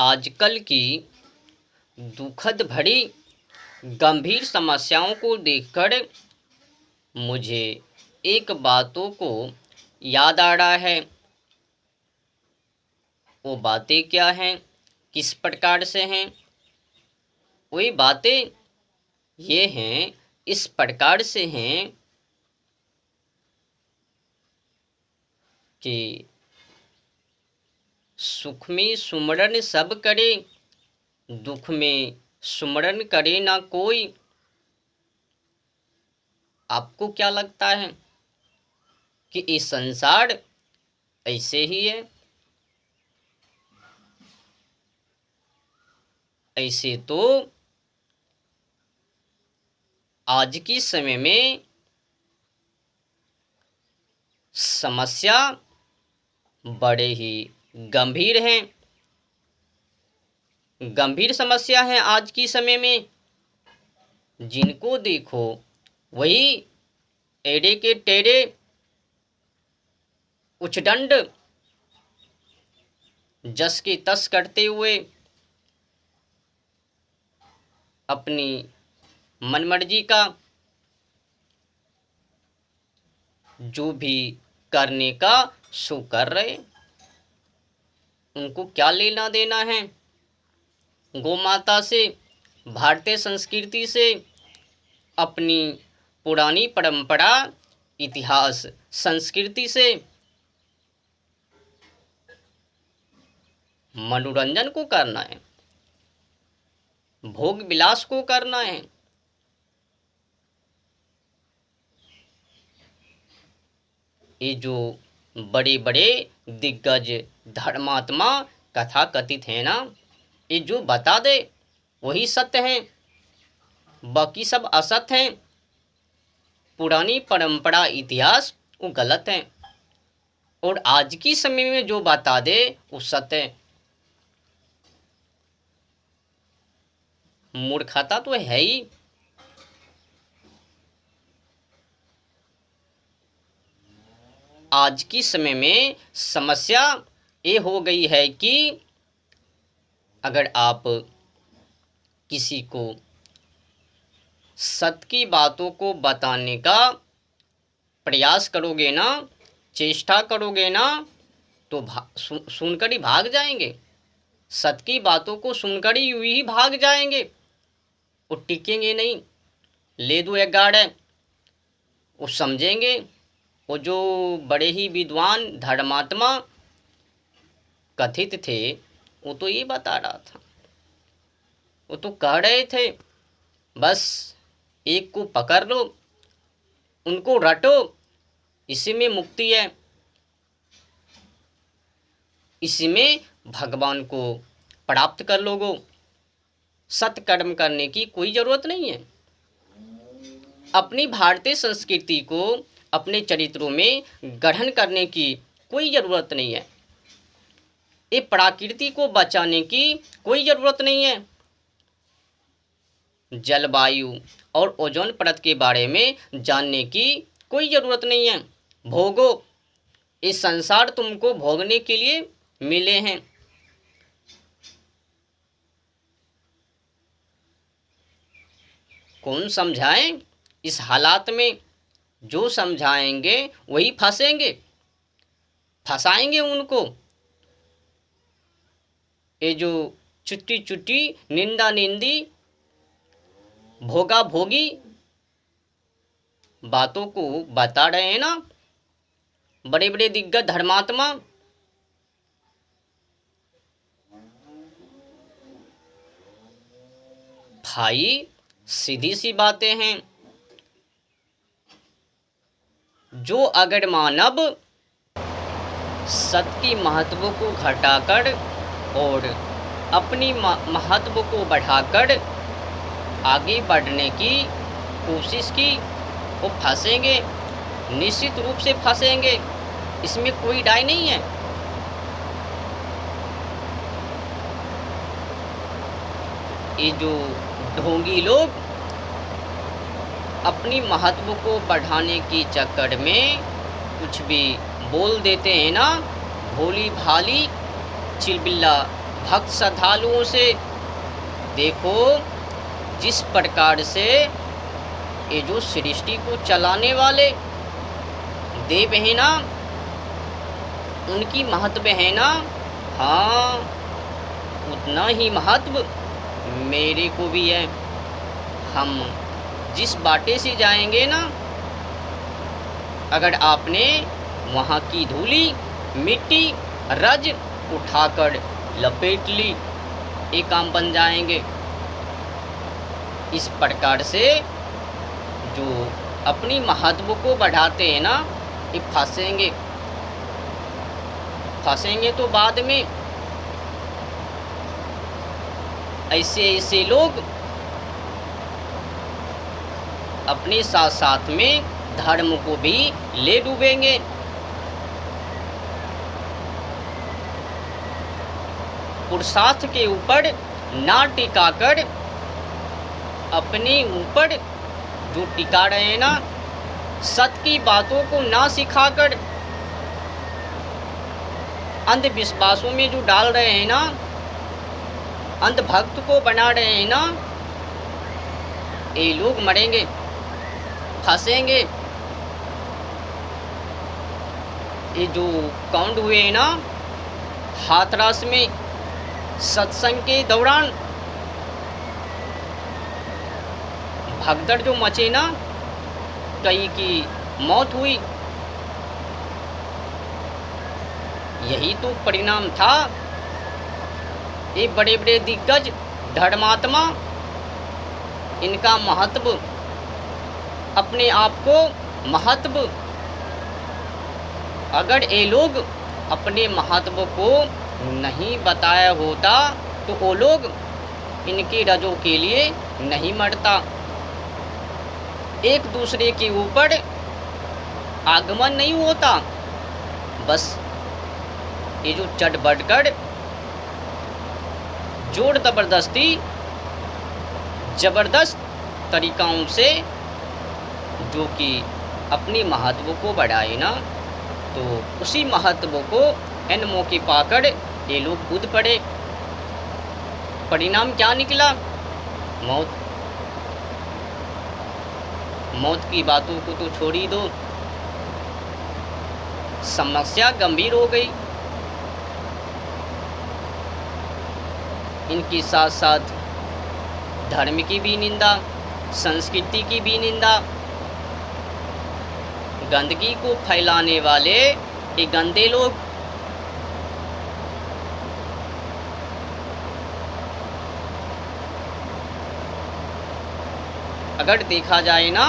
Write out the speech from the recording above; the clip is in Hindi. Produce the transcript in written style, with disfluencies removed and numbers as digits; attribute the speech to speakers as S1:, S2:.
S1: आजकल की दुखद भरी गंभीर समस्याओं को देखकर मुझे एक बातों को याद आ रहा है। वो बातें क्या हैं, किस प्रकार से हैं? वही बातें ये हैं, इस प्रकार से हैं कि सुख में सुमरन सब करे, दुख में सुमरन करे ना कोई। आपको क्या लगता है कि ये संसार ऐसे ही है? ऐसे तो आज की समय में समस्या बड़े ही गंभीर हैं। गंभीर समस्या है आज की समय में। जिनको देखो वही एड़े के टेढ़े उच्चदंड जस की तस करते हुए अपनी मनमर्जी का जो भी करने का सो कर रहे। उनको क्या लेना देना है गौ माता से, भारतीय संस्कृति से, अपनी पुरानी परंपरा, इतिहास, संस्कृति से? मनोरंजन को करना है, भोग विलास को करना है। ये जो बड़े बड़े दिग्गज धर्मात्मा कथा कथित है ना, ये जो बता दे वही सत्य है, बाकी सब असत्य हैं। पुरानी परंपरा, इतिहास वो गलत है, और आज की समय में जो बता दे वो सत्य है। मूर्खता तो है ही। आज की समय में समस्या ये हो गई है कि अगर आप किसी को सत्य की बातों को बताने का प्रयास करोगे ना, चेष्टा करोगे ना, तो सुनकर ही भाग जाएंगे। सत्य की बातों को सुनकर ही यूं ही भाग जाएंगे, वो टिकेंगे नहीं। ले दो एक गाड़ है, वो समझेंगे। वो जो बड़े ही विद्वान धर्मात्मा कथित थे, वो तो ये बता रहा था, वो तो कह रहे थे बस एक को पकड़ लो, उनको रटो, इसी में मुक्ति है, इसी में भगवान को प्राप्त कर लोगो। सत्कर्म करने की कोई जरूरत नहीं है। अपनी भारतीय संस्कृति को अपने चरित्रों में ग्रहण करने की कोई जरूरत नहीं है। ये प्रकृति को बचाने की कोई जरूरत नहीं है। जलवायु और ओजोन परत के बारे में जानने की कोई जरूरत नहीं है। भोगो, इस संसार तुमको भोगने के लिए मिले हैं। कौन समझाएं इस हालात में? जो समझाएंगे वही फंसेंगे, फंसाएंगे उनको। ये जो छुट्टी छुट्टी निंदा निंदी भोगा भोगी बातों को बता रहे हैं ना बड़े बड़े दिग्गज धर्मात्मा, भाई सीधी सी बातें हैं। जो अगर मानव सत्य की महत्व को घटाकर और अपनी महत्व को बढ़ाकर आगे बढ़ने की कोशिश की, वो फंसेंगे, निश्चित रूप से फंसेंगे, इसमें कोई राय नहीं है। ये जो ढोंगी लोग अपनी महत्व को बढ़ाने की चक्कर में कुछ भी बोल देते हैं ना, भोली भाली चिलबिल्ला भक्त श्रद्धालुओं से। देखो जिस प्रकार से ये जो सृष्टि को चलाने वाले देव है ना, उनकी महत्व है ना, हाँ उतना ही महत्व मेरे को भी है। हम जिस बाटे से जाएंगे ना, अगर आपने वहाँ की धूली मिट्टी रज उठाकर लपेट ली, ये काम बन जाएंगे। इस प्रकार से जो अपनी महत्व को बढ़ाते हैं ना, ये फंसेंगे तो बाद में। ऐसे लोग अपने साथ साथ में धर्म को भी ले डूबेंगे। पुरुषार्थ के ऊपर ना टिकाकर अपने ऊपर जो टिका रहे हैं ना, सत्य की बातों को ना सिखाकर अंधविश्वासों में जो डाल रहे हैं ना, अंधभक्त को बना रहे हैं ना, ये लोग मरेंगे, फंसेंगे। ये जो कांड हुए हैं ना हाथरस में, सत्संग के दौरान भगदड़ जो मचे ना, कई की मौत हुई, यही तो परिणाम था। ये बड़े बड़े दिग्गज धर्मात्मा, इनका महत्व, अपने आप को महत्व, अगर ये लोग अपने महत्व को नहीं बताया होता तो वो लोग इनकी रजों के लिए नहीं मरता। एक दूसरे के ऊपर आगमन नहीं होता, बस ये जो चढ़ बढ़कर जोर जबरदस्त तरीकाओं से जो कि अपनी महत्व को बढ़ाए ना, तो उसी महत्व को इन मौके पाकर ये लोग कूद पड़े। परिणाम क्या निकला? मौत की बातों को तो छोड़ ही दो, समस्या गंभीर हो गई। इनके साथ साथ धर्म की भी निंदा, संस्कृति की भी निंदा, गंदगी को फैलाने वाले ये गंदे लोग। अगर देखा जाए ना